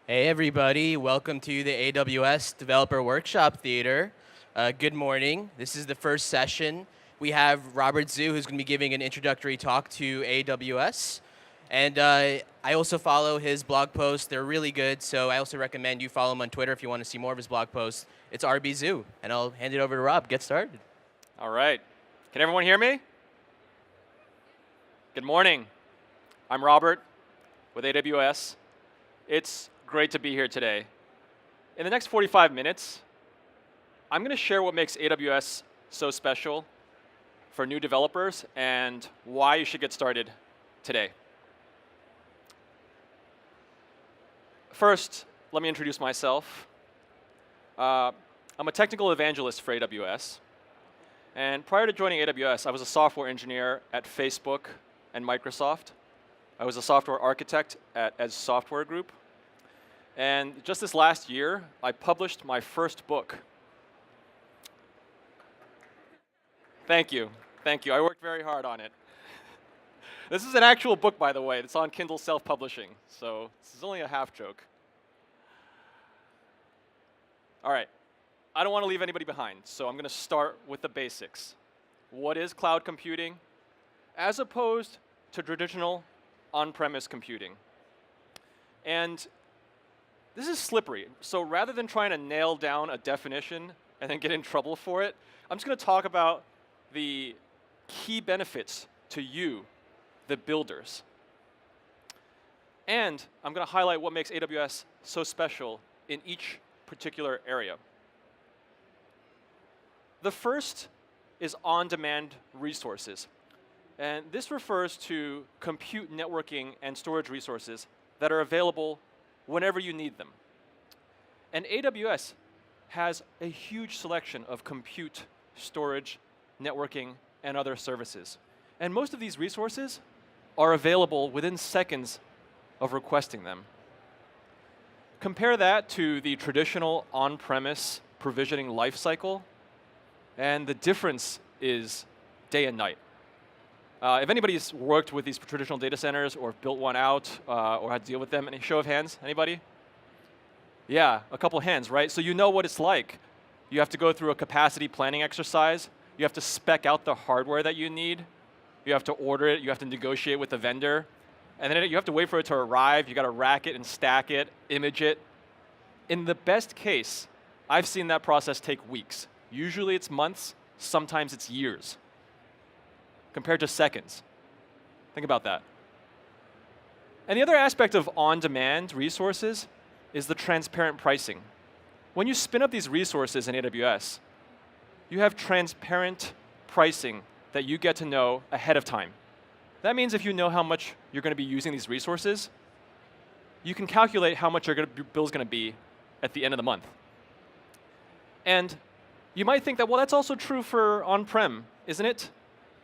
Hey everybody, welcome to the AWS Developer Workshop Theater. Good morning. This is the first session. We have Robert Zhu, who's going to be giving an introductory talk to AWS. And I also follow his blog posts. They're really good, so I also recommend you follow him on Twitter if you want to see more of his blog posts. It's RB and I'll hand it over to Rob. Get started. All right. Can everyone hear me? Good morning. I'm Robert with AWS. It's great to be here today. In the next 45 minutes, I'm going to share what makes AWS so special for new developers and why you should get started today. First, let me introduce myself. I'm a technical evangelist for AWS. And prior to joining AWS, I was a software engineer at Facebook and Microsoft. I was a software architect at Edge Software Group. And just this last year, I published my first book. Thank you. Thank you. I worked very hard on it. This is an actual book, by the way. It's on Kindle self-publishing. So this is only a half joke. All right. I don't want to leave anybody behind, so I'm going to start with the basics. What is cloud computing as opposed to traditional on-premise computing? And this is slippery. So rather than trying to nail down a definition and then get in trouble for it, I'm just going to talk about the key benefits to you, the builders. And I'm going to highlight what makes AWS so special in each particular area. The first is on-demand resources. And this refers to compute, networking, and storage resources that are available whenever you need them. And AWS has a huge selection of compute, storage, networking, and other services. And most of these resources are available within seconds of requesting them. Compare that to the traditional on-premise provisioning lifecycle, and the difference is day and night. If anybody's worked with these traditional data centers or built one out or had to deal with them, any show of hands, anybody? Yeah, a couple hands, right? So you know what it's like. You have to go through a capacity planning exercise. You have to spec out the hardware that you need. You have to order it. You have to negotiate with the vendor. And then you have to wait for it to arrive. You got to rack it and stack it, image it. In the best case, I've seen that process take weeks. Usually it's months, sometimes it's years, compared to seconds. Think about that. And the other aspect of on-demand resources is the transparent pricing. When you spin up these resources in AWS, you have transparent pricing that you get to know ahead of time. That means if you know how much you're going to be using these resources, you can calculate how much your bill is going to be at the end of the month. And you might think that, well, that's also true for on-prem, isn't it?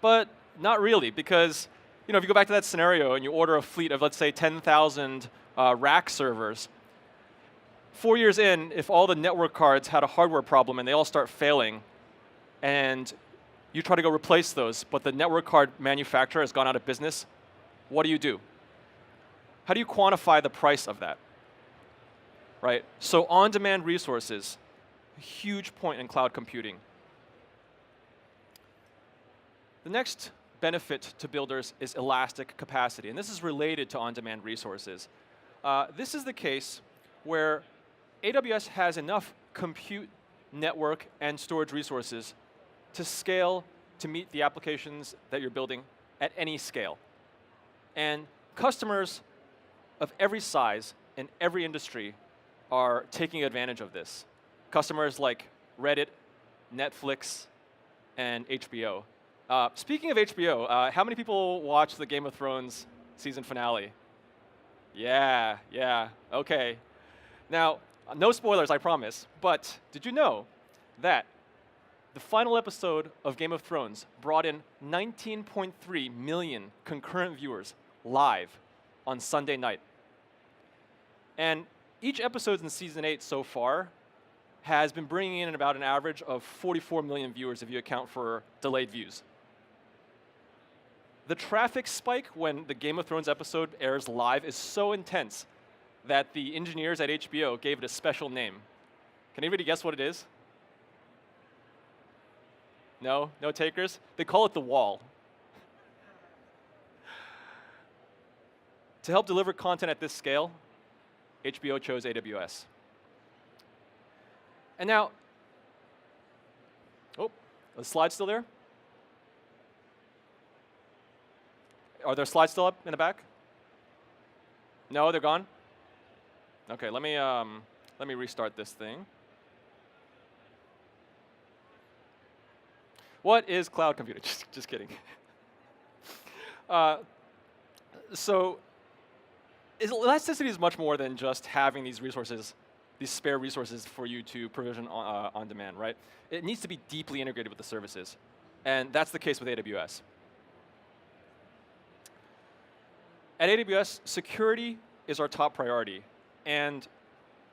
But not really, because if you go back to that scenario and you order a fleet of, let's say, 10,000 rack servers, 4 years in, if all the network cards had a hardware problem and they all start failing, and you try to go replace those, but the network card manufacturer has gone out of business, what do? How do you quantify the price of that? Right? So on-demand resources, a huge point in cloud computing. The next benefit to builders is elastic capacity, and this is related to on-demand resources. This is the case where AWS has enough compute, network, and storage resources to scale to meet the applications that you're building at any scale. And customers of every size in every industry are taking advantage of this. Customers like Reddit, Netflix, and HBO. Speaking of HBO, how many people watched the Game of Thrones season finale? Yeah, okay. Now, no spoilers, I promise, but did you know that the final episode of Game of Thrones brought in 19.3 million concurrent viewers live on Sunday night? And each episode in season 8 so far has been bringing in about an average of 44 million viewers if you account for delayed views. The traffic spike when the Game of Thrones episode airs live is so intense that the engineers at HBO gave it a special name. Can anybody guess what it is? No? No takers? They call it the wall. To help deliver content at this scale, HBO chose AWS. And now, oh, are the slides still there? Are there slides still up in the back? No, they're gone? Okay, let me restart this thing. What is cloud computing? Just kidding. So elasticity is much more than just having these resources, these spare resources for you to provision on demand, right? It needs to be deeply integrated with the services. And that's the case with AWS. At AWS, security is our top priority. And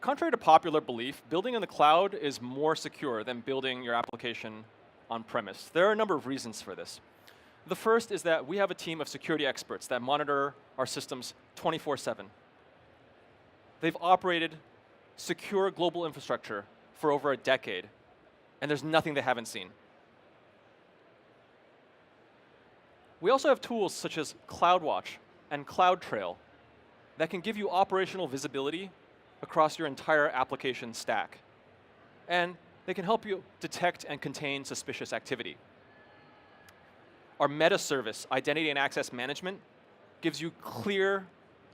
contrary to popular belief, building in the cloud is more secure than building your application on-premise. There are a number of reasons for this. The first is that we have a team of security experts that monitor our systems 24/7. They've operated secure global infrastructure for over a decade, and there's nothing they haven't seen. We also have tools such as CloudWatch and CloudTrail that can give you operational visibility across your entire application stack. And they can help you detect and contain suspicious activity. Our meta service, Identity and Access Management, gives you clear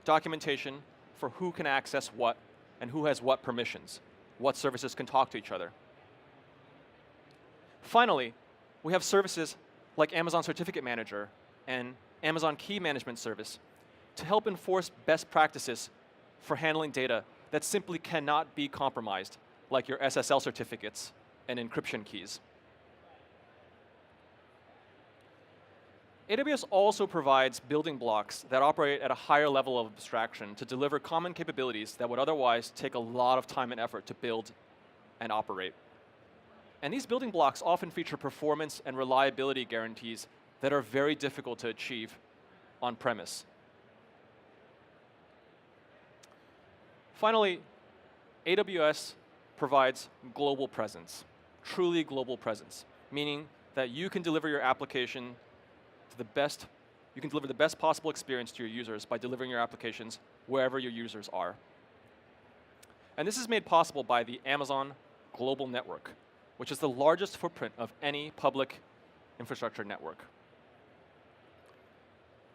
documentation for who can access what and who has what permissions, what services can talk to each other. Finally, we have services like Amazon Certificate Manager and Amazon Key Management Service to help enforce best practices for handling data that simply cannot be compromised, like your SSL certificates and encryption keys. AWS also provides building blocks that operate at a higher level of abstraction to deliver common capabilities that would otherwise take a lot of time and effort to build and operate. And these building blocks often feature performance and reliability guarantees that are very difficult to achieve on-premise. Finally, AWS provides global presence, truly global presence, meaning that you can deliver your application to you can deliver the best possible experience to your users by delivering your applications wherever your users are. And this is made possible by the Amazon Global Network, which is the largest footprint of any public infrastructure network.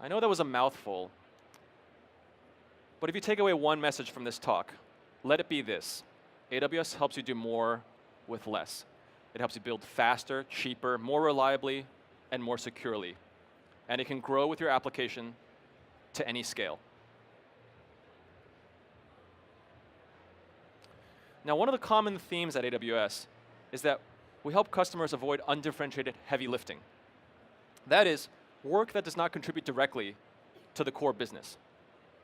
I know that was a mouthful, but if you take away one message from this talk, let it be this: AWS helps you do more with less. It helps you build faster, cheaper, more reliably, and more securely. And it can grow with your application to any scale. Now, one of the common themes at AWS is that we help customers avoid undifferentiated heavy lifting. That is, work that does not contribute directly to the core business.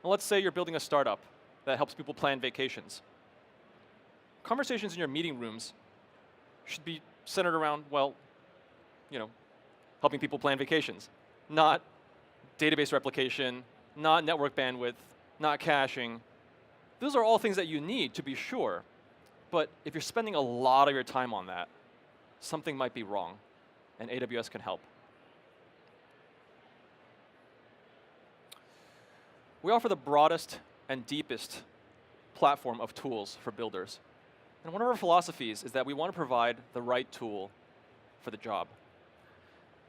Now, let's say you're building a startup that helps people plan vacations. Conversations in your meeting rooms should be centered around, well, helping people plan vacations, not database replication, not network bandwidth, not caching. Those are all things that you need, to be sure. But if you're spending a lot of your time on that, something might be wrong, and AWS can help. We offer the broadest and deepest platform of tools for builders. And one of our philosophies is that we want to provide the right tool for the job.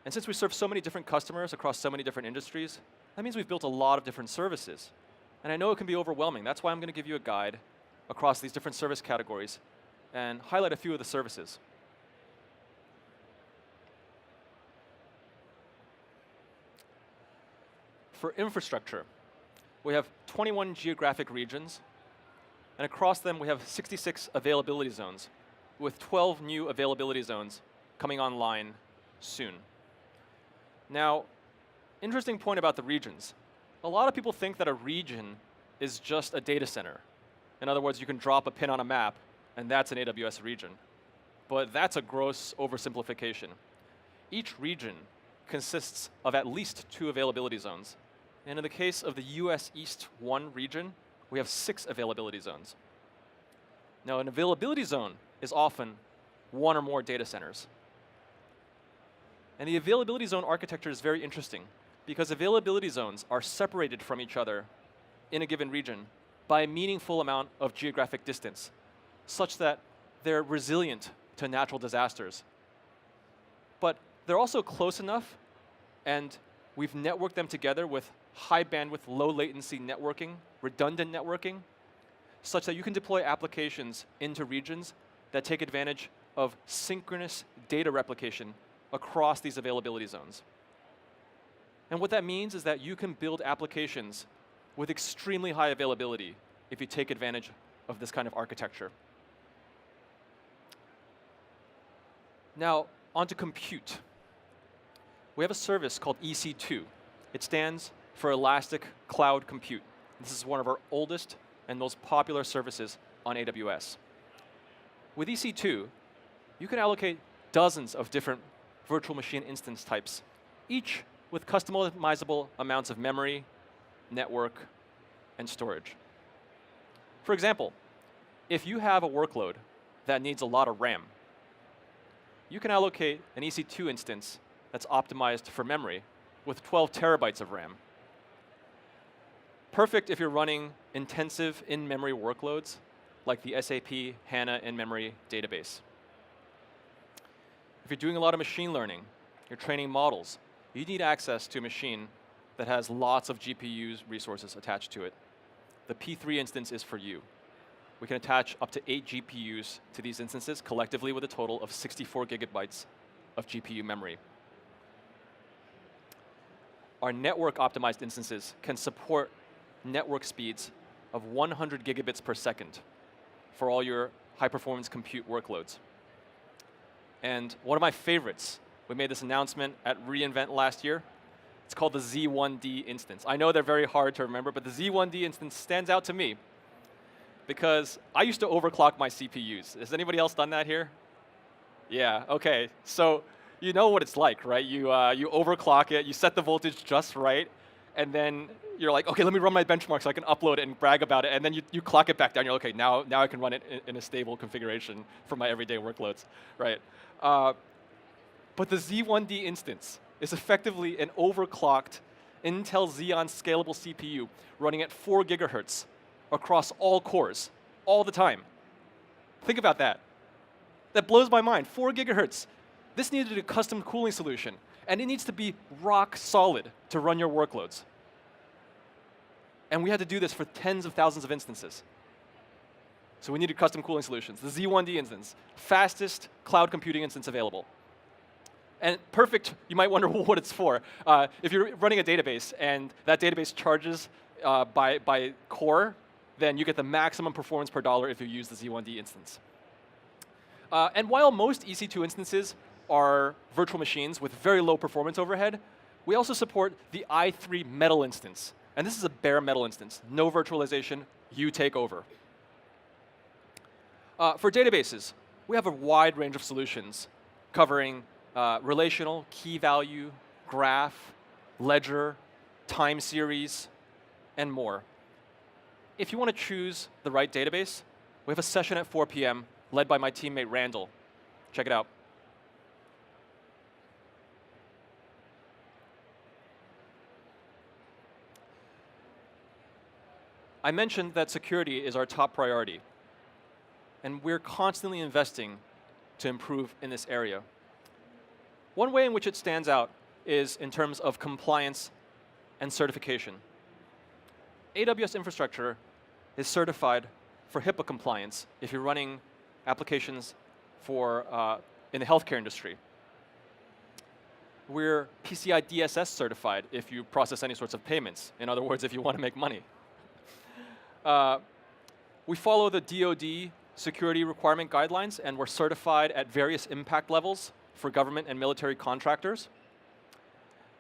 And since we serve so many different customers across so many different industries, that means we've built a lot of different services. And I know it can be overwhelming. That's why I'm going to give you a guide across these different service categories and highlight a few of the services. For infrastructure, we have 21 geographic regions, and across them we have 66 availability zones, with 12 new availability zones coming online soon. Now, interesting point about the regions. A lot of people think that a region is just a data center. In other words, you can drop a pin on a map, and that's an AWS region. But that's a gross oversimplification. Each region consists of at least 2 availability zones. And in the case of the US East 1 region, we have 6 availability zones. Now, an availability zone is often one or more data centers. And the availability zone architecture is very interesting because availability zones are separated from each other in a given region by a meaningful amount of geographic distance, such that they're resilient to natural disasters. But they're also close enough, and we've networked them together with high bandwidth, low latency networking, redundant networking, such that you can deploy applications into regions that take advantage of synchronous data replication across these availability zones. And what that means is that you can build applications with extremely high availability if you take advantage of this kind of architecture. Now, onto compute. We have a service called EC2. It stands for Elastic Cloud Compute. This is one of our oldest and most popular services on AWS. With EC2, you can allocate dozens of different virtual machine instance types, each with customizable amounts of memory, network, and storage. For example, if you have a workload that needs a lot of RAM, you can allocate an EC2 instance that's optimized for memory with 12 terabytes of RAM. Perfect if you're running intensive in-memory workloads like the SAP HANA in-memory database. If you're doing a lot of machine learning, you're training models, you need access to a machine that has lots of GPU resources attached to it. The P3 instance is for you. We can attach up to 8 GPUs to these instances, collectively with a total of 64 gigabytes of GPU memory. Our network-optimized instances can support network speeds of 100 gigabits per second for all your high-performance compute workloads. And one of my favorites, we made this announcement at reInvent last year. It's called the Z1D instance. I know they're very hard to remember, but the Z1D instance stands out to me because I used to overclock my CPUs. Has anybody else done that here? Yeah, okay. So you know what it's like, right? You overclock it, you set the voltage just right, and then you're like, okay, let me run my benchmark so I can upload it and brag about it, and then you clock it back down. You're like, okay, now I can run it in a stable configuration for my everyday workloads, right? But the Z1D instance is effectively an overclocked Intel Xeon scalable CPU running at 4 gigahertz across all cores, all the time. Think about that. That blows my mind, 4 gigahertz. This needed a custom cooling solution, and it needs to be rock solid to run your workloads. And we had to do this for tens of thousands of instances. So we needed custom cooling solutions. The Z1D instance, fastest cloud computing instance available. And perfect, you might wonder what it's for. If you're running a database and that database charges by core, then you get the maximum performance per dollar if you use the Z1D instance. And while most EC2 instances are virtual machines with very low performance overhead, we also support the i3 Metal instance. And this is a bare metal instance. No virtualization, you take over. For databases, we have a wide range of solutions covering relational, key value, graph, ledger, time series, and more. If you want to choose the right database, we have a session at 4 p.m. led by my teammate Randall. Check it out. I mentioned that security is our top priority, and we're constantly investing to improve in this area. One way in which it stands out is in terms of compliance and certification. AWS infrastructure is certified for HIPAA compliance if you're running applications in the healthcare industry. We're PCI DSS certified if you process any sorts of payments. In other words, if you want to make money. We follow the DoD security requirement guidelines, and we're certified at various impact levels for government and military contractors.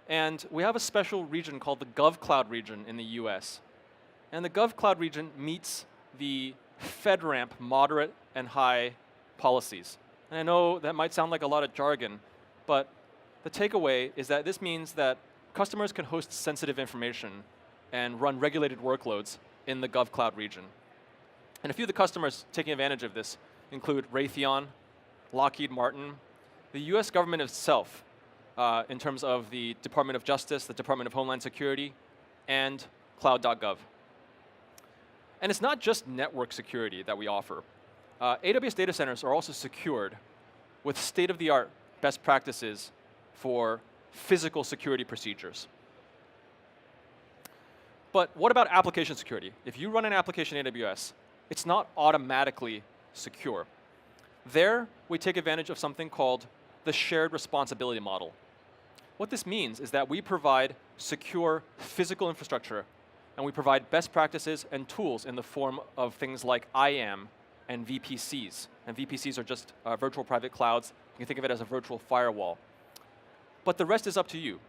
And we have a special region called the GovCloud region in the US. And the GovCloud region meets the FedRAMP moderate and high policies. And I know that might sound like a lot of jargon, but the takeaway is that this means that customers can host sensitive information and run regulated workloads in the GovCloud region. And a few of the customers taking advantage of this include Raytheon, Lockheed Martin, the US government itself, in terms of the Department of Justice, the Department of Homeland Security, and cloud.gov. And it's not just network security that we offer. AWS data centers are also secured with state-of-the-art best practices for physical security procedures. But what about application security? If you run an application in AWS, it's not automatically secure. There, we take advantage of something called the shared responsibility model. What this means is that we provide secure physical infrastructure, and we provide best practices and tools in the form of things like IAM and VPCs. And VPCs are just virtual private clouds. You can think of it as a virtual firewall. But the rest is up to you.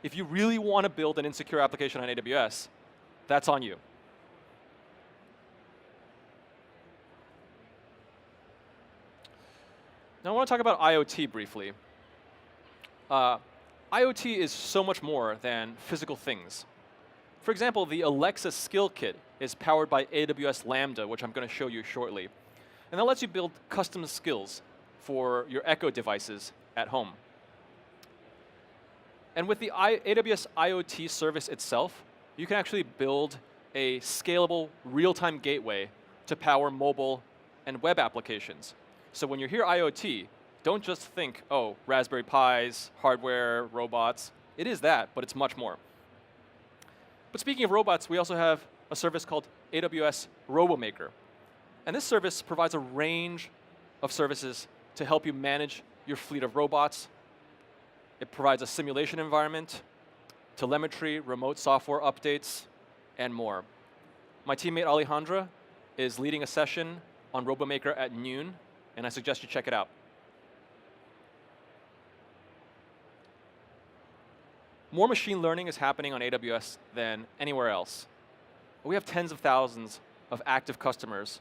If you really want to build an insecure application on AWS, that's on you. Now I want to talk about IoT briefly. IoT is so much more than physical things. For example, the Alexa Skill Kit is powered by AWS Lambda, which I'm going to show you shortly. And that lets you build custom skills for your Echo devices at home. And with the AWS IoT service itself, you can actually build a scalable real-time gateway to power mobile and web applications. So when you hear IoT, don't just think, oh, Raspberry Pis, hardware, robots. It is that, but it's much more. But speaking of robots, we also have a service called AWS RoboMaker. And this service provides a range of services to help you manage your fleet of robots. It provides a simulation environment, telemetry, remote software updates, and more. My teammate Alejandra is leading a session on RoboMaker at noon, and I suggest you check it out. More machine learning is happening on AWS than anywhere else. We have tens of thousands of active customers,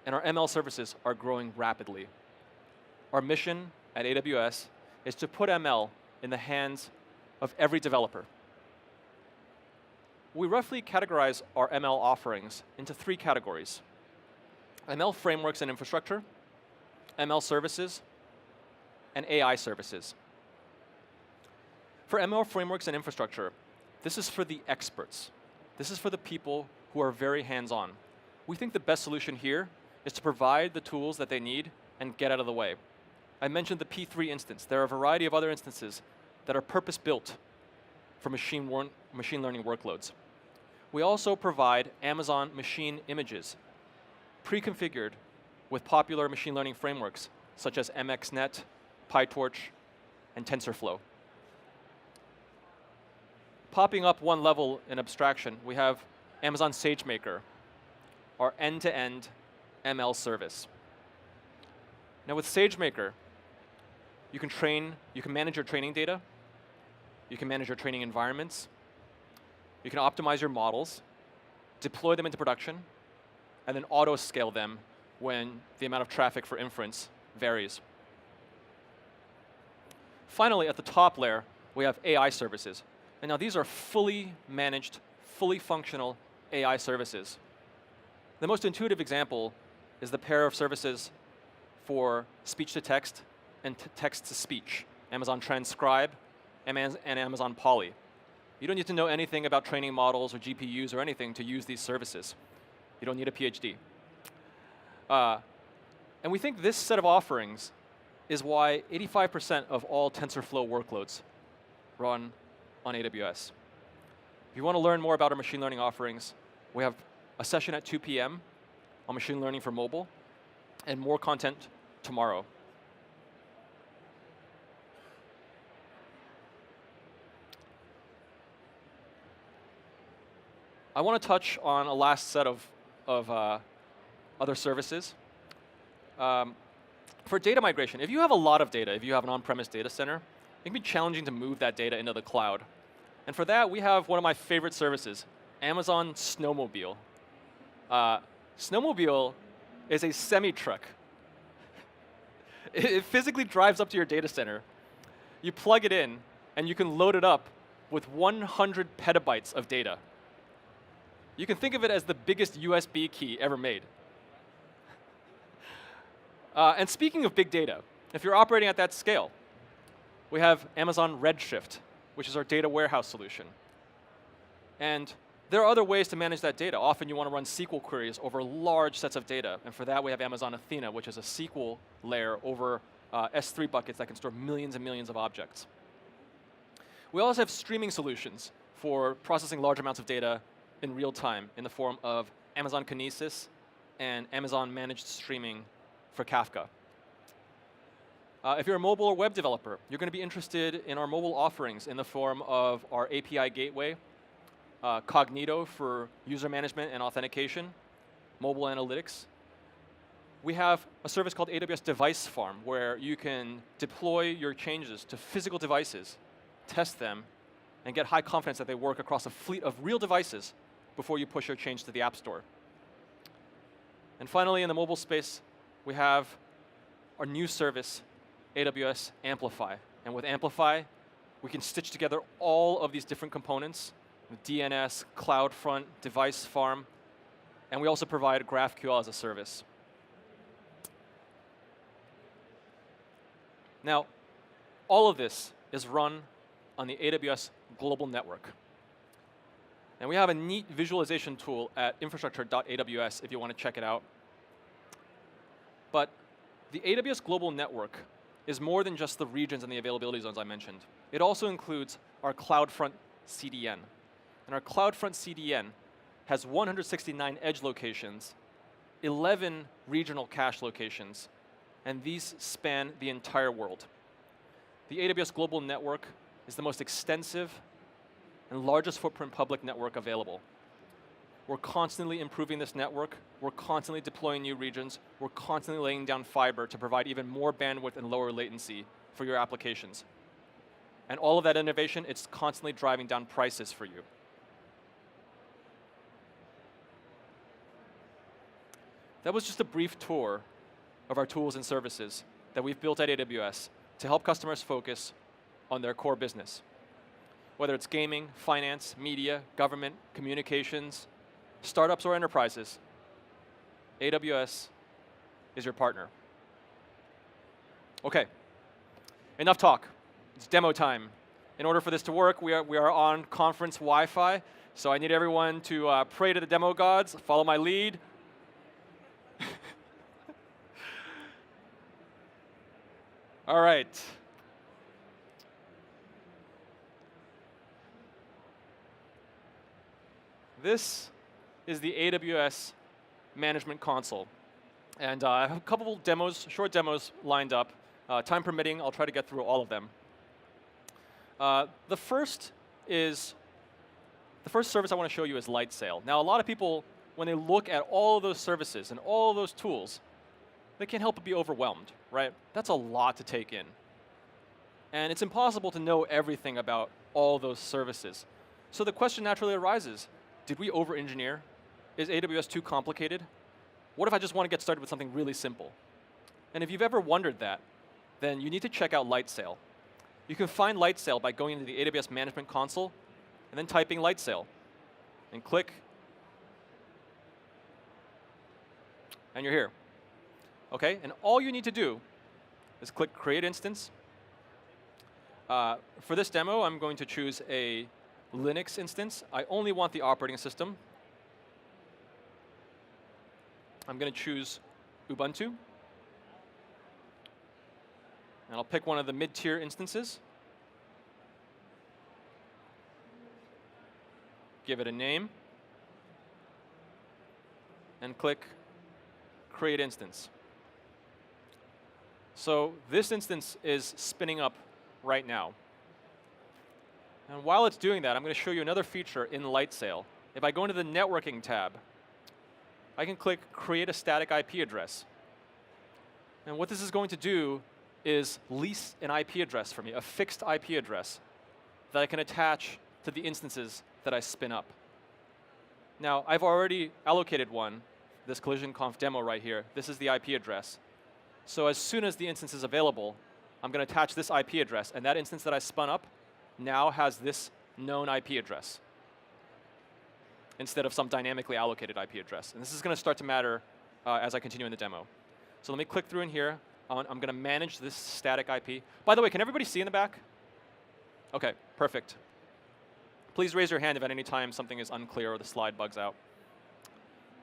and our ML services are growing rapidly. Our mission at AWS is to put ML in the hands of every developer. We roughly categorize our ML offerings into 3 categories: ML frameworks and infrastructure, ML services, and AI services. For ML frameworks and infrastructure, this is for the experts. This is for the people who are very hands-on. We think the best solution here is to provide the tools that they need and get out of the way. I mentioned the P3 instance. There are a variety of other instances that are purpose-built for machine learning workloads. We also provide Amazon machine images, pre-configured with popular machine learning frameworks such as MXNet, PyTorch, and TensorFlow. Popping up one level in abstraction, we have Amazon SageMaker, our end-to-end ML service. Now with SageMaker, you can manage your training data, you can manage your training environments, you can optimize your models, deploy them into production, and then auto-scale them when the amount of traffic for inference varies. Finally, at the top layer, we have AI services. And now these are fully managed, fully functional AI services. The most intuitive example is the pair of services for speech-to-text and text-to-speech, Amazon Transcribe and Amazon Poly. You don't need to know anything about training models or GPUs or anything to use these services. You don't need a PhD. And we think this set of offerings is why 85% of all TensorFlow workloads run on AWS. If you want to learn more about our machine learning offerings, we have a session at 2 p.m. on machine learning for mobile, and more content tomorrow. I want to touch on a last set of other services. For data migration, if you have a lot of data, if you have an on-premise data center, it can be challenging to move that data into the cloud. And for that, we have one of my favorite services, Amazon Snowmobile. Snowmobile is a semi-truck. It physically drives up to your data center. You plug it in, and you can load it up with 100 petabytes of data. You can think of it as the biggest USB key ever made. And speaking of big data, if you're operating at that scale, we have Amazon Redshift, which is our data warehouse solution. And there are other ways to manage that data. Often you want to run SQL queries over large sets of data. And for that, we have Amazon Athena, which is a SQL layer over S3 buckets that can store millions and millions of objects. We also have streaming solutions for processing large amounts of data in real time in the form of Amazon Kinesis and Amazon Managed Streaming for Kafka. If you're a mobile or web developer, you're going to be interested in our mobile offerings in the form of our API gateway, Cognito for user management and authentication, mobile analytics. We have a service called AWS Device Farm, where you can deploy your changes to physical devices, test them, and get high confidence that they work across a fleet of real devices before you push your change to the App Store. And finally, in the mobile space, we have our new service, AWS Amplify. And with Amplify, we can stitch together all of these different components, DNS, CloudFront, Device Farm, and we also provide GraphQL as a service. Now, all of this is run on the AWS Global Network. And we have a neat visualization tool at infrastructure.aws if you want to check it out. But the AWS Global Network is more than just the regions and the availability zones I mentioned. It also includes our CloudFront CDN. And our CloudFront CDN has 169 edge locations, 11 regional cache locations, and these span the entire world. The AWS Global Network is the most extensive and largest footprint public network available. We're constantly improving this network. We're constantly deploying new regions. We're constantly laying down fiber to provide even more bandwidth and lower latency for your applications. And all of that innovation, it's constantly driving down prices for you. That was just a brief tour of our tools and services that we've built at AWS to help customers focus on their core business. Whether it's gaming, finance, media, government, communications, startups or enterprises, AWS is your partner. Okay, enough talk. It's demo time. In order for this to work, we are on conference Wi-Fi, so I need everyone to pray to the demo gods, follow my lead. All right. This is the AWS Management Console. And I have a couple demos, short demos lined up. Time permitting, I'll try to get through all of them. The first service I want to show you is Lightsail. Now, a lot of people, when they look at all of those services and all of those tools, they can't help but be overwhelmed, right? That's a lot to take in. And it's impossible to know everything about all those services. So the question naturally arises, did we over-engineer? Is AWS too complicated? What if I just want to get started with something really simple? And if you've ever wondered that, then you need to check out Lightsail. You can find Lightsail by going into the AWS Management Console and then typing Lightsail and click, and you're here. Okay, and all you need to do is click Create Instance. For this demo, I'm going to choose a Linux instance. I only want the operating system. I'm going to choose Ubuntu. And I'll pick one of the mid-tier instances. Give it a name. And click Create Instance. So this instance is spinning up right now. And while it's doing that, I'm going to show you another feature in Lightsail. If I go into the Networking tab, I can click Create a Static IP Address. And what this is going to do is lease an IP address for me, a fixed IP address that I can attach to the instances that I spin up. Now, I've already allocated one, this CollisionConf demo right here. This is the IP address. So as soon as the instance is available, I'm going to attach this IP address, and that instance that I spun up now has this known IP address. instead of some dynamically allocated IP address. And this is going to start to matter as I continue in the demo. So let me click through in here. I'm going to manage this static IP. By the way, can everybody see in the back? OK, perfect. Please raise your hand if at any time something is unclear or the slide bugs out.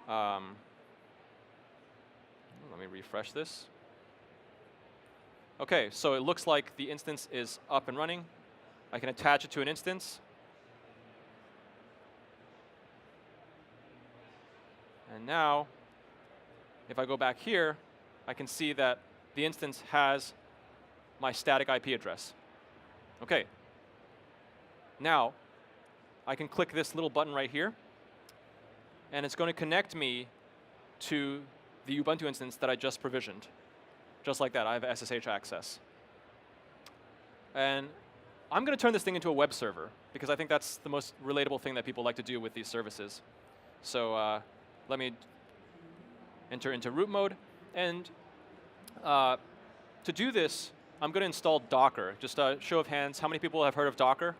Let me refresh this. OK, so it looks like the instance is up and running. I can attach it to an instance. And now, if I go back here, I can see that the instance has my static IP address. OK. Now, I can click this little button right here, and it's going to connect me to the Ubuntu instance that I just provisioned. Just like that, I have SSH access. And I'm going to turn this thing into a web server, because I think that's the most relatable thing that people like to do with these services. So let me enter into root mode. And to do this, I'm going to install Docker. Just a show of hands, how many people have heard of Docker?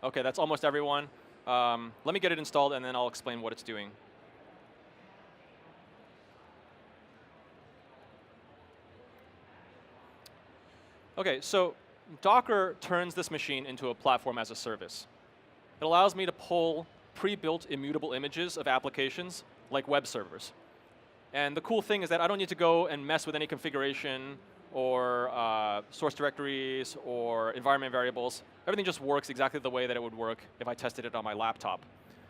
OK, that's almost everyone. Let me get it installed, and then I'll explain what it's doing. OK, so Docker turns this machine into a platform as a service. It allows me to pull pre-built immutable images of applications like web servers. And the cool thing is that I don't need to go and mess with any configuration or source directories or environment variables. Everything just works exactly the way that it would work if I tested it on my laptop.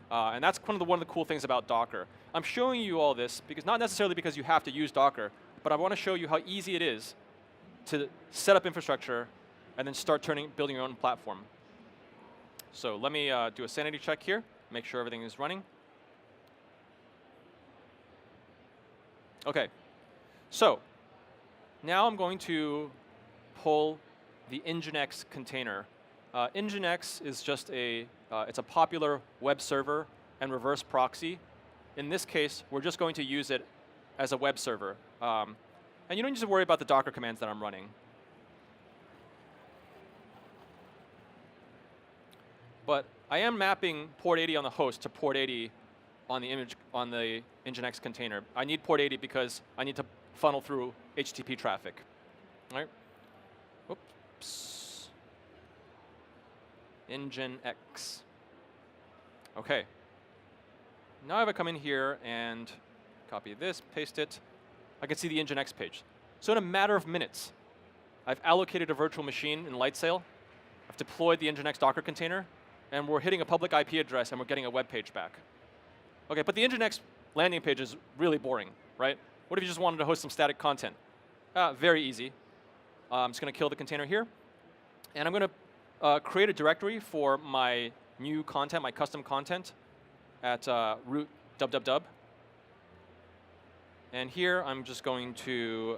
And that's one of the cool things about Docker. I'm showing you all this because not necessarily because you have to use Docker, but I want to show you how easy it is to set up infrastructure and then start building your own platform. So let me do a sanity check here, make sure everything is running. OK, so now I'm going to pull the Nginx container. Nginx is just it's a popular web server and reverse proxy. In this case, we're just going to use it as a web server. And you don't need to worry about the Docker commands that I'm running. But I am mapping port 80 on the host to port 80 on the Nginx container. I need port 80 because I need to funnel through HTTP traffic. All right? Oops. Nginx. OK. Now if I come in here and copy this, paste it, I can see the Nginx page. So in a matter of minutes, I've allocated a virtual machine in Lightsail. I've deployed the Nginx Docker container. And we're hitting a public IP address, and we're getting a web page back. OK, but the Nginx landing page is really boring, right? What if you just wanted to host some static content? Very easy. I'm just going to kill the container here. And I'm going to create a directory for my new content, my custom content, at root www. And here, I'm just going to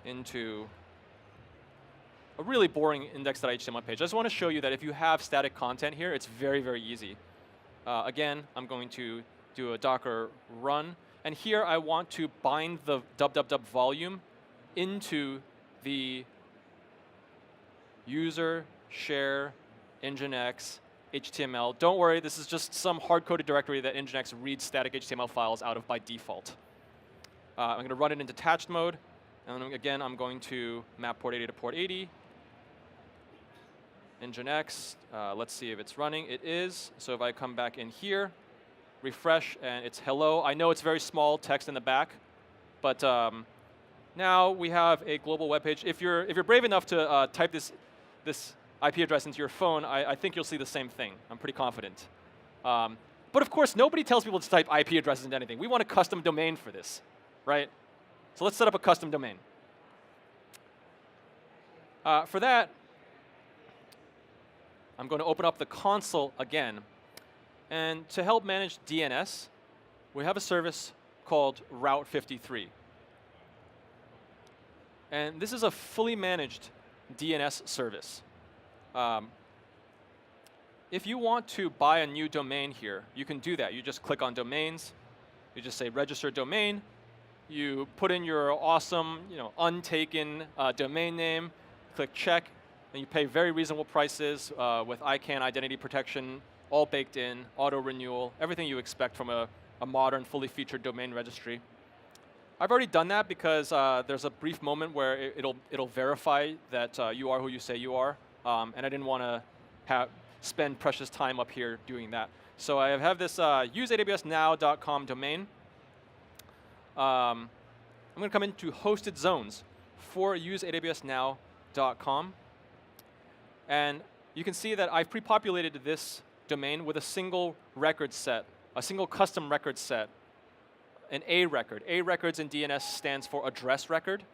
into a really boring index.html page. I just want to show you that if you have static content here, it's very, very easy. Again, I'm going to do a Docker run. And here, I want to bind the www volume into the user share Nginx HTML. Don't worry, this is just some hard-coded directory that Nginx reads static HTML files out of by default. I'm going to run it in detached mode. And then again, I'm going to map port 80 to port 80. Nginx, let's see if it's running. It is. So if I come back in here, refresh, and it's hello. I know it's very small text in the back, but now we have a global web page. If you're brave enough to type this IP address into your phone, I think you'll see the same thing. I'm pretty confident. But of course, nobody tells people to type IP addresses into anything. We want a custom domain for this, right? So let's set up a custom domain. For that, I'm going to open up the console again. And to help manage DNS, we have a service called Route 53. And this is a fully managed DNS service. If you want to buy a new domain here, you can do that. You just click on domains. You just say register domain. You put in your awesome, untaken domain name. Click check. and you pay very reasonable prices with ICANN identity protection, all baked in, auto renewal, everything you expect from a modern, fully featured domain registry. I've already done that because there's a brief moment where it'll verify that you are who you say you are, and I didn't want to spend precious time up here doing that. So I have this useawsnow.com domain. I'm going to come into hosted zones for useawsnow.com. And you can see that I've pre-populated this domain with a single record set, a single custom record set, an A record. A records in DNS stands for address record.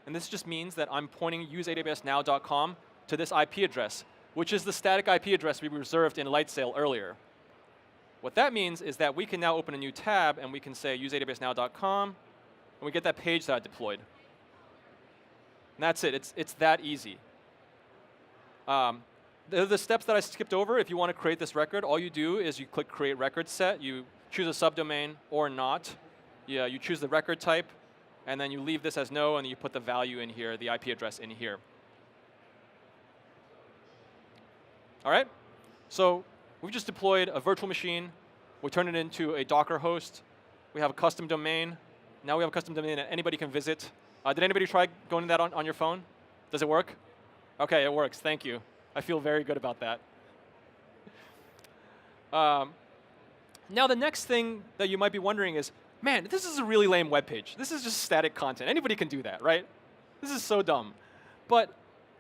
And this just means that I'm pointing useawsnow.com to this IP address, which is the static IP address we reserved in Lightsail earlier. What that means is that we can now open a new tab and we can say useawsnow.com, and we get that page that I deployed. And that's it. It's that easy. The steps that I skipped over, if you want to create this record, all you do is you click Create Record Set. You choose a subdomain or not. Yeah, you choose the record type, and then you leave this as no, and you put the value in here, the IP address in here. All right? So we've just deployed a virtual machine. We turned it into a Docker host. We have a custom domain. Now we have a custom domain that anybody can visit. Did anybody try going to that on your phone? Does it work? OK, it works. Thank you. I feel very good about that. Now the next thing that you might be wondering is, man, this is a really lame web page. This is just static content. Anybody can do that, right? This is so dumb. But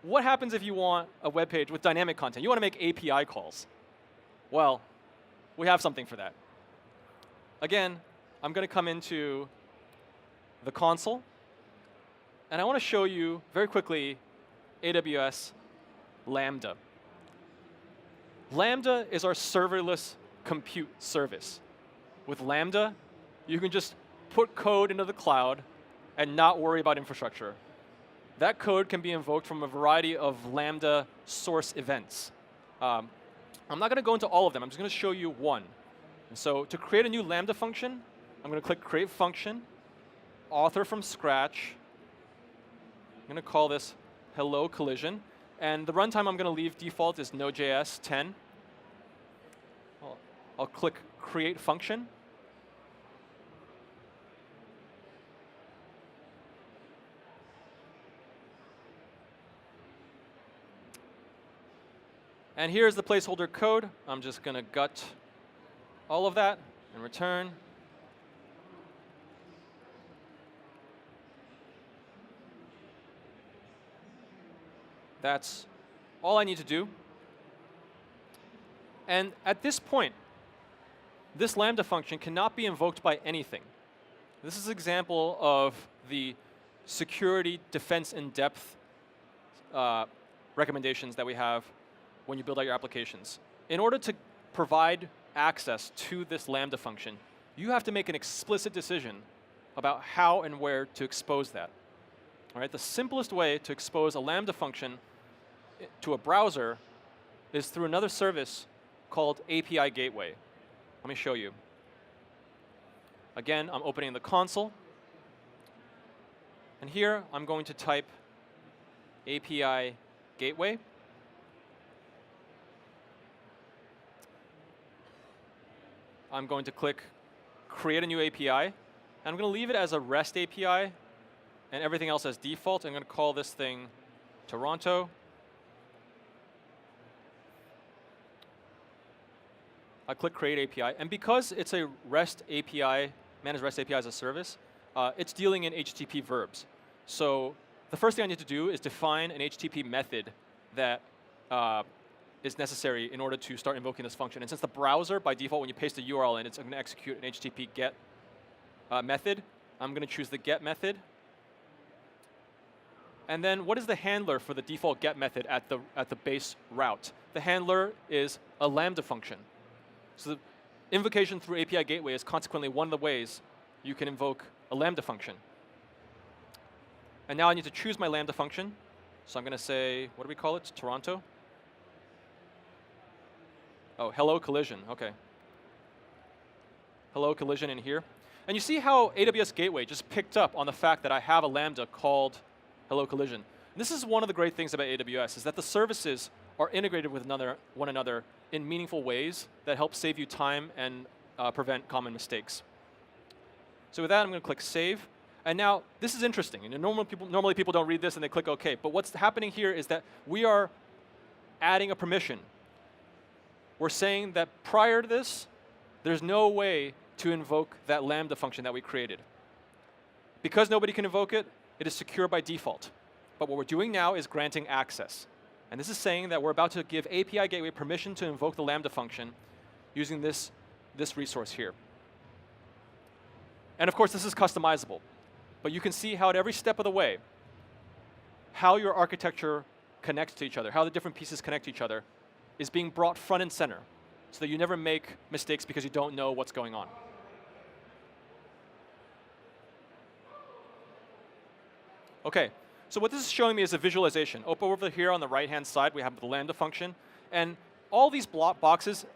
what happens if you want a web page with dynamic content? You want to make API calls. Well, we have something for that. Again, I'm going to come into the console. And I want to show you very quickly AWS Lambda. Lambda is our serverless compute service. With Lambda, you can just put code into the cloud and not worry about infrastructure. That code can be invoked from a variety of Lambda source events. I'm not going to go into all of them. I'm just going to show you one. And so to create a new Lambda function, I'm going to click Create Function, author from scratch. I'm going to call this Hello Collision. And the runtime I'm going to leave default is Node.js 10. I'll click Create Function. And here's the placeholder code. I'm just going to gut all of that and return. That's all I need to do. And at this point, this Lambda function cannot be invoked by anything. This is an example of the security, defense, in depth recommendations that we have when you build out your applications. In order to provide access to this Lambda function, you have to make an explicit decision about how and where to expose that. All right, the simplest way to expose a Lambda function to a browser is through another service called API Gateway. Let me show you. Again, I'm opening the console. And here, I'm going to type API Gateway. I'm going to click Create a new API. And I'm going to leave it as a REST API and everything else as default. I'm going to call this thing Toronto. I click Create API. And because it's a REST API, managed REST API as a service, it's dealing in HTTP verbs. So the first thing I need to do is define an HTTP method that is necessary in order to start invoking this function. And since the browser, by default, when you paste the URL in, it's going to execute an HTTP GET method, I'm going to choose the GET method. And then what is the handler for the default GET method at the base route? The handler is a Lambda function. So the invocation through API Gateway is consequently one of the ways you can invoke a Lambda function. And now I need to choose my Lambda function. So I'm going to say, what do we call it? Toronto? Oh, Hello Collision. OK. Hello Collision in here. And you see how AWS Gateway just picked up on the fact that I have a Lambda called Hello Collision. This is one of the great things about AWS, is that the services are integrated with one another in meaningful ways that help save you time and prevent common mistakes. So with that, I'm going to click Save. And now, this is interesting. And normally people don't read this and they click OK. But what's happening here is that we are adding a permission. We're saying that prior to this, there's no way to invoke that Lambda function that we created. Because nobody can invoke it, it is secure by default. But what we're doing now is granting access. And this is saying that we're about to give API Gateway permission to invoke the Lambda function using this resource here. And of course, this is customizable. But you can see how at every step of the way, how your architecture connects to each other, how the different pieces connect to each other, is being brought front and center so that you never make mistakes because you don't know what's going on. OK, so what this is showing me is a visualization. Over here on the right-hand side, we have the Lambda function. And all these boxes,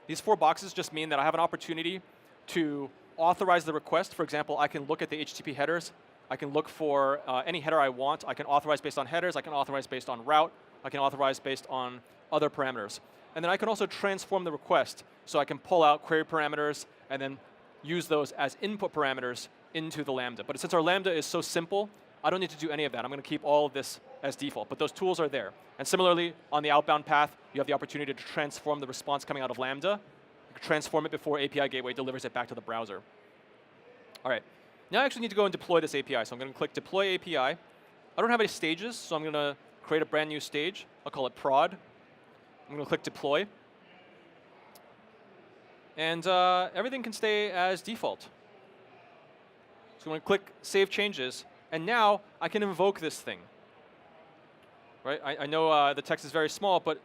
these 4 boxes just mean that I have an opportunity to authorize the request. For example, I can look at the HTTP headers. I can look for any header I want. I can authorize based on headers. I can authorize based on route. I can authorize based on other parameters. And then I can also transform the request. So I can pull out query parameters and then use those as input parameters into the Lambda. But since our Lambda is so simple, I don't need to do any of that. I'm going to keep all of this as default. But those tools are there. And similarly, on the outbound path, you have the opportunity to transform the response coming out of Lambda, transform it before API Gateway delivers it back to the browser. All right. Now I actually need to go and deploy this API. So I'm going to click Deploy API. I don't have any stages, so I'm going to create a brand new stage. I'll call it prod. I'm going to click Deploy. And everything can stay as default. So I'm going to click Save Changes. And now I can invoke this thing. Right? I know the text is very small, but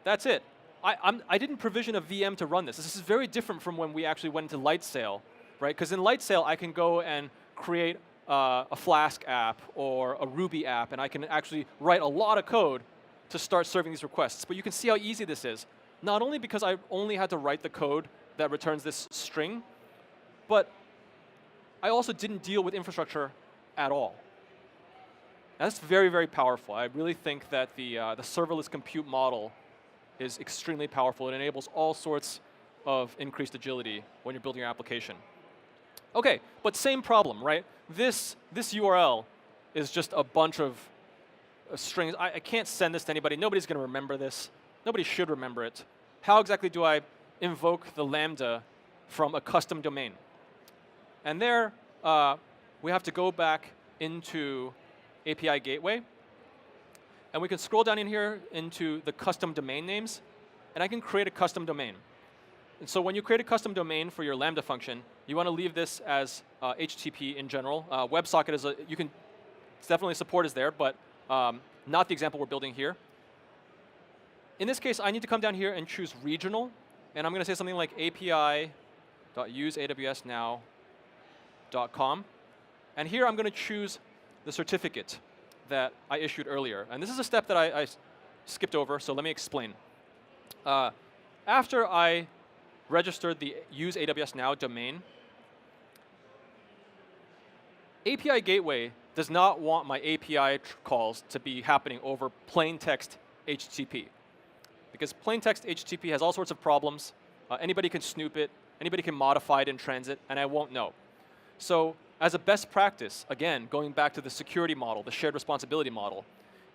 that's it. I didn't provision a VM to run this. This is very different from when we actually went into Lightsail. Right? Because in Lightsail, I can go and create a Flask app or a Ruby app, and I can actually write a lot of code to start serving these requests. But you can see how easy this is. Not only because I only had to write the code that returns this string, but I also didn't deal with infrastructure at all. And that's very, very powerful. I really think that the serverless compute model is extremely powerful. It enables all sorts of increased agility when you're building your application. OK, but same problem, right? This URL is just a bunch of strings. I can't send this to anybody. Nobody's going to remember this. Nobody should remember it. How exactly do I invoke the Lambda from a custom domain? And there, we have to go back into API Gateway. And we can scroll down in here into the custom domain names. And I can create a custom domain. And so when you create a custom domain for your Lambda function, you want to leave this as HTTP in general. WebSocket is it's definitely support is there, but not the example we're building here. In this case, I need to come down here and choose regional. And I'm going to say something like api.useawsnow.com. And here I'm going to choose the certificate that I issued earlier. And this is a step that I skipped over, so let me explain. After I registered the Use AWS Now domain, API Gateway does not want my API calls to be happening over plain text HTTP. Because plain text HTTP has all sorts of problems. Anybody can snoop it. Anybody can modify it in transit, and I won't know. So as a best practice, again, going back to the security model, the shared responsibility model,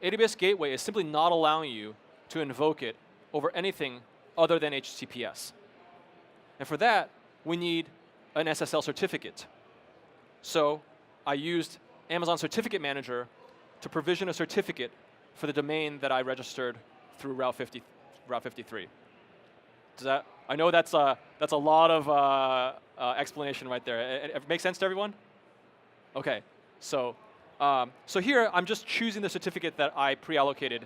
AWS Gateway is simply not allowing you to invoke it over anything other than HTTPS. And for that, we need an SSL certificate. So I used Amazon Certificate Manager to provision a certificate for the domain that I registered through Route 53. Does that? I know that's a lot of explanation right there. It makes sense to everyone? OK. So here, I'm just choosing the certificate that I pre-allocated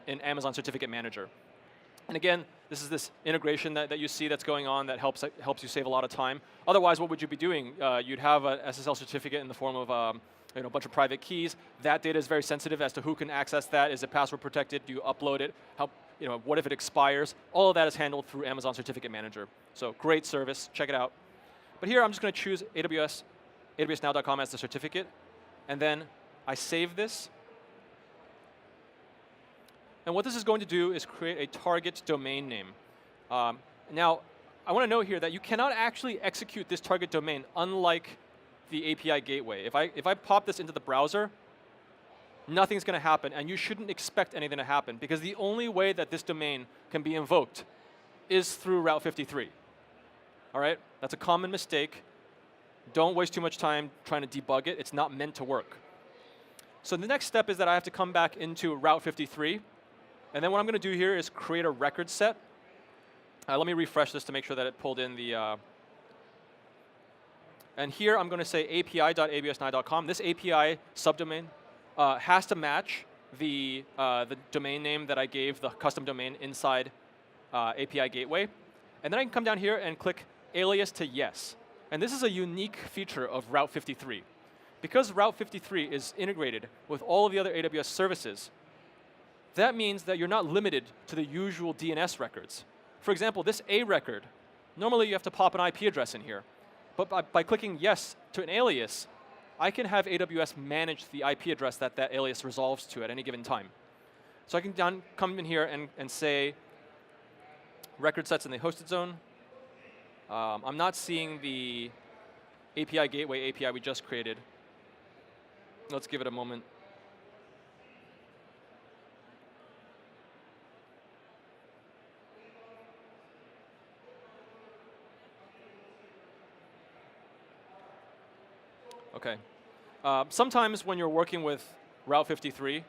in Amazon Certificate Manager. And again, this is this integration that you see that's going on that helps you save a lot of time. Otherwise, what would you be doing? You'd have an SSL certificate in the form of a bunch of private keys. That data is very sensitive as to who can access that. Is it password protected? Do you upload it? What if it expires? All of that is handled through Amazon Certificate Manager. So great service. Check it out. But here, I'm just going to choose AWSnow.com as the certificate. And then I save this. And what this is going to do is create a target domain name. Now, I want to note here that you cannot actually execute this target domain unlike the API gateway. If I pop this into the browser, nothing's going to happen, and you shouldn't expect anything to happen, because the only way that this domain can be invoked is through Route 53. All right? That's a common mistake. Don't waste too much time trying to debug it. It's not meant to work. So the next step is that I have to come back into Route 53, and then what I'm going to do here is create a record set. Let me refresh this to make sure that it pulled in the... and here I'm going to say api.absnow.com. This API subdomain has to match the domain name that I gave the custom domain inside API gateway. And then I can come down here and click alias to yes. And this is a unique feature of Route 53. Because Route 53 is integrated with all of the other AWS services, that means that you're not limited to the usual DNS records. For example, this A record, normally you have to pop an IP address in here. But by clicking yes to an alias, I can have AWS manage the IP address that that alias resolves to at any given time. So I can come in here and say record sets in the hosted zone. I'm not seeing the API gateway API we just created. Let's give it a moment. Okay. Sometimes when you're working with Route 53,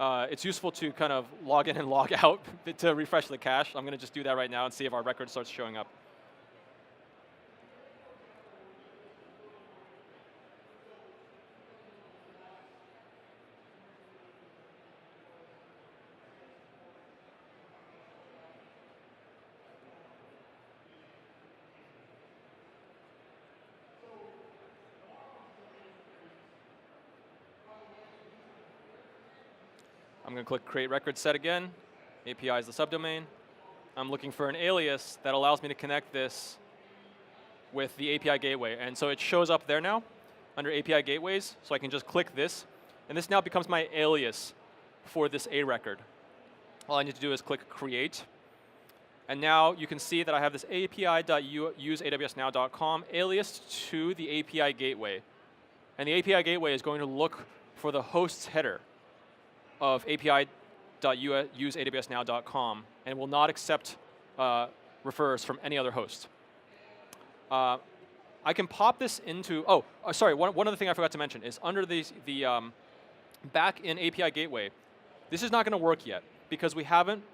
it's useful to kind of log in and log out to refresh the cache. I'm going to just do that right now and see if our record starts showing up. I'm going to click Create Record Set again. API is the subdomain. I'm looking for an alias that allows me to connect this with the API gateway. And so it shows up there now under API gateways. So I can just click this. And this now becomes my alias for this A record. All I need to do is click Create. And now you can see that I have this api.useawsnow.com alias to the API gateway. And the API gateway is going to look for the host's header of api.useawsnow.com and will not accept refers from any other host. I can pop this into, sorry, one other thing I forgot to mention is under the back in API gateway, this is not going to work yet because we haven't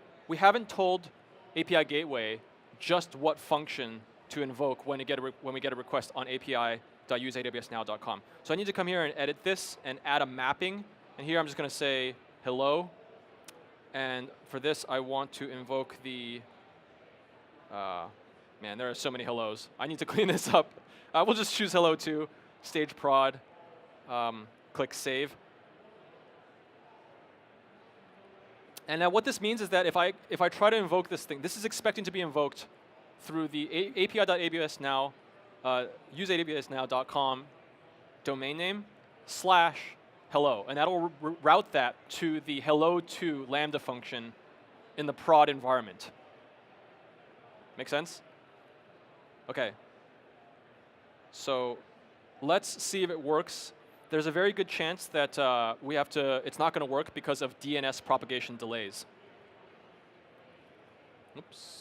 told API gateway just what function to invoke when we get a request on api.useawsnow.com. So I need to come here and edit this and add a mapping. And here I'm just going to say hello. And for this, I want to invoke the, man, there are so many hellos. I need to clean this up. We'll just choose hello too, stage prod, click save. And now what this means is that if I try to invoke this thing, this is expecting to be invoked through the api.absnow, useawsnow.com domain name / hello, and that'll route that to the hello2 Lambda function in the prod environment. Make sense? Okay. So let's see if it works. There's a very good chance that it's not going to work because of DNS propagation delays. Oops.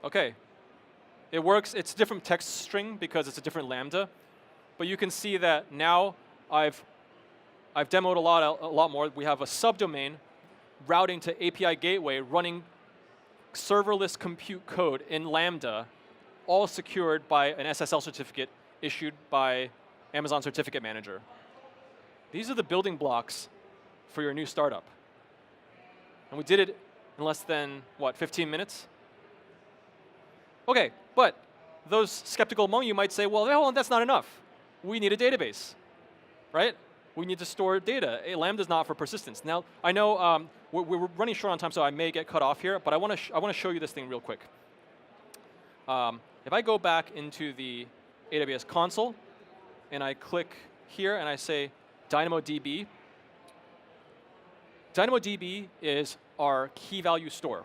Okay, it works. It's a different text string because it's a different Lambda, but you can see that now I've demoed a lot more. We have a subdomain routing to API gateway running serverless compute code in Lambda, all secured by an SSL certificate issued by Amazon Certificate Manager. These are the building blocks for your new startup. And we did it in less than, what, 15 minutes? Okay, but those skeptical among you might say, well, that's not enough. We need a database, right? We need to store data. Lambda's not for persistence. Now, I know we're running short on time, so I may get cut off here, but I want to show you this thing real quick. If I go back into the AWS console, and I click here, and I say DynamoDB, DynamoDB is our key value store.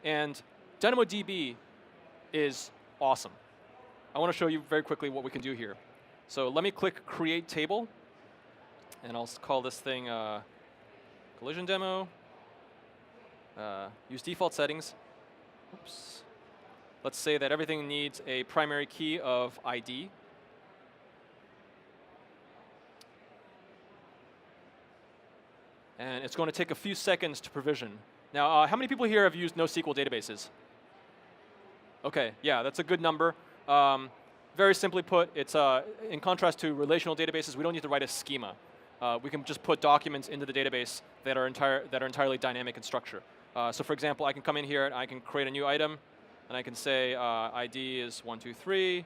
And DynamoDB is awesome. I want to show you very quickly what we can do here. So let me click Create Table, and I'll call this thing Collision Demo. Use default settings. Oops. Let's say that everything needs a primary key of ID. And it's going to take a few seconds to provision. Now, how many people here have used NoSQL databases? OK, yeah, that's a good number. Very simply put, it's in contrast to relational databases, we don't need to write a schema. We can just put documents into the database that are entirely dynamic in structure. So for example, I can come in here and I can create a new item, and I can say ID is 123. I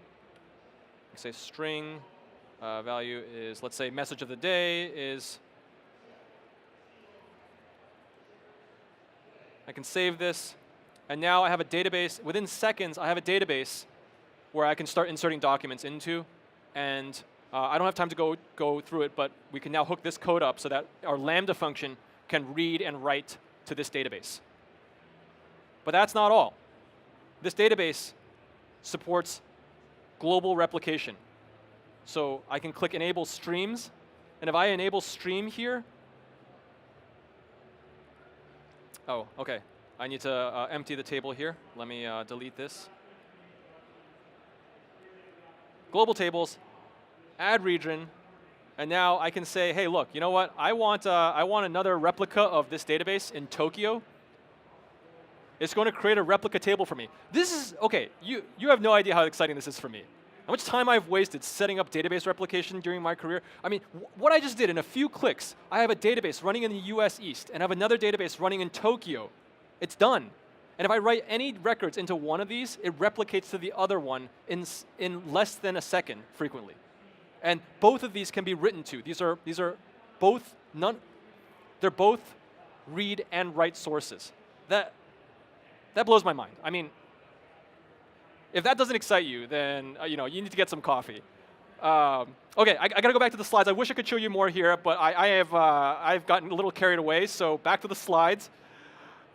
can say string value is, let's say, message of the day is. I can save this, and now I have a database. Within seconds, I have a database where I can start inserting documents into, and I don't have time to go through it, but we can now hook this code up so that our Lambda function can read and write to this database. But that's not all. This database supports global replication. So I can click Enable Streams, and if I enable Stream here, oh, OK. I need to empty the table here. Let me delete this. Global tables, add region, and now I can say, hey, look, you know what? I want another replica of this database in Tokyo. It's going to create a replica table for me. This is, OK, you have no idea how exciting this is for me. How much time I've wasted setting up database replication during my career. I mean, what I just did in a few clicks, I have a database running in the US East, and I have another database running in Tokyo. It's done. And if I write any records into one of these, it replicates to the other one in less than a second frequently. And both of these can be written to. These are both they're both read and write sources. That blows my mind. I mean, if that doesn't excite you, then you need to get some coffee. OK, I got to go back to the slides. I wish I could show you more here, but I've gotten a little carried away. So back to the slides.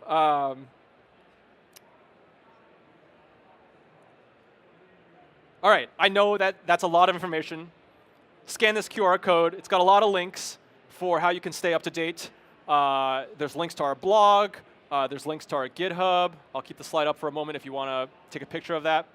All right, I know that's a lot of information. Scan this QR code. It's got a lot of links for how you can stay up to date. There's links to our blog. There's links to our GitHub. I'll keep the slide up for a moment if you want to take a picture of that.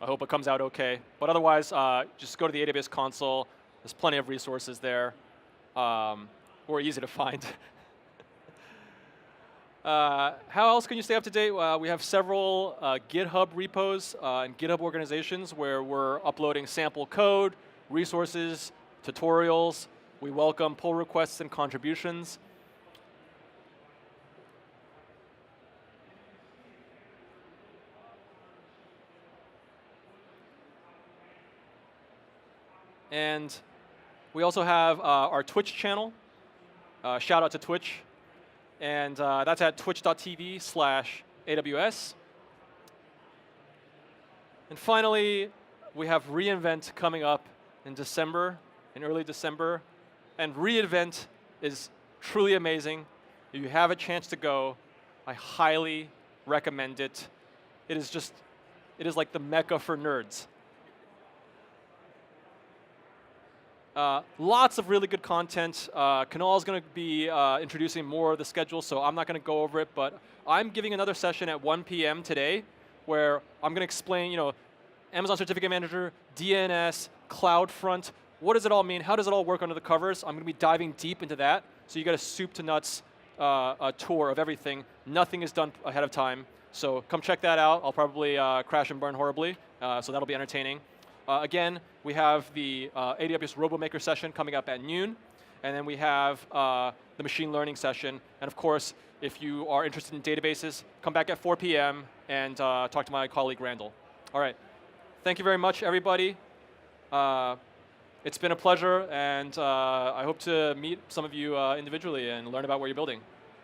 I hope it comes out OK. But otherwise, just go to the AWS console. There's plenty of resources there, or easy to find. How else can you stay up to date? We have several GitHub repos and GitHub organizations where we're uploading sample code, resources, tutorials. We welcome pull requests and contributions. And we also have our Twitch channel. Shout out to Twitch. And that's at twitch.tv/AWS. And finally, we have reInvent coming up in early December. And reInvent is truly amazing. If you have a chance to go, I highly recommend it. It is like the mecca for nerds. Lots of really good content. Kunal is going to be introducing more of the schedule, so I'm not going to go over it. But I'm giving another session at 1 p.m. today where I'm going to explain, Amazon Certificate Manager, DNS, CloudFront. What does it all mean? How does it all work under the covers? I'm going to be diving deep into that. So you get a soup to nuts tour of everything. Nothing is done ahead of time. So come check that out. I'll probably crash and burn horribly, so that'll be entertaining. Again, we have the AWS RoboMaker session coming up at noon. And then we have the the machine learning session. And of course, if you are interested in databases, come back at 4 p.m. and talk to my colleague Randall. All right. Thank you very much, everybody. It's been a pleasure, and I hope to meet some of you individually and learn about what you're building.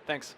Thanks.